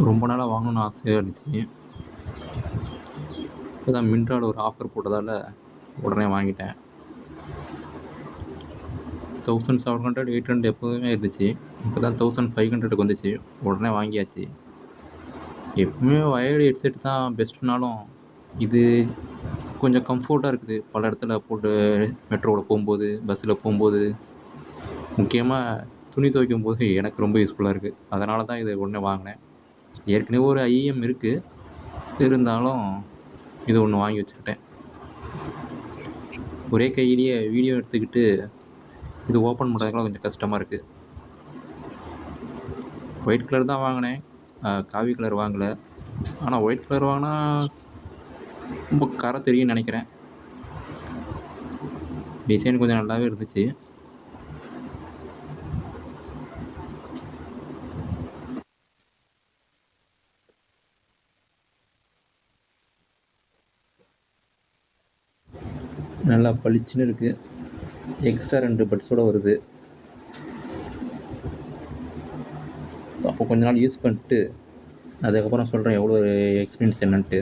ரொம்ப நாளாக வாங்கணும்னு ஆசையாக இருந்துச்சு. இப்போ தான் மிந்த்ராவில் ஒரு ஆஃபர் போட்டதால் உடனே வாங்கிட்டேன். 1700 800 எப்போதுமே இருந்துச்சு. இப்போ தான் 1500க்கு வந்துச்சு. உடனே வாங்கியாச்சு. எப்பவுமே வயர்டு ஹெட்செட் தான் பெஸ்ட்டுனாலும் இது கொஞ்சம் கம்ஃபர்ட்டாக இருக்குது. பல இடத்துல போட்டு மெட்ரோவில் போகும்போது, பஸ்ஸில் போகும்போது, முக்கியமாக துணி துவைக்கும் போது எனக்கு ரொம்ப யூஸ்ஃபுல்லாக இருக்குது. அதனால தான் இதை உடனே வாங்கினேன். ஏற்கனவே ஒரு ஐஎம் இருக்குது. இருந்தாலும் இது ஒன்று வாங்கி வச்சுக்கிட்டேன். ஒரே கையிலேயே வீடியோ எடுத்துக்கிட்டு இது ஓப்பன் பண்ணுறதுக்குலாம் கொஞ்சம் கஷ்டமாக இருக்குது. ஒயிட் கலர் தான் வாங்கினேன், காவி கலர் வாங்கலை. ஆனால் ஒயிட் கலர் வாங்கினா ரொம்ப கரை தெரியும்னு நினைக்கிறேன். டிசைன் கொஞ்சம் நல்லாவே இருந்துச்சு. நல்லா பளிச்சுன்னு இருக்குது. எக்ஸ்ட்ரா 2 பட்ஸோடு வருது. அப்போ கொஞ்ச நாள் யூஸ் பண்ணிட்டு அதுக்கப்புறம் சொல்கிறேன் எவ்வளோ எக்ஸ்பீரியன்ஸ் என்னன்ட்டு.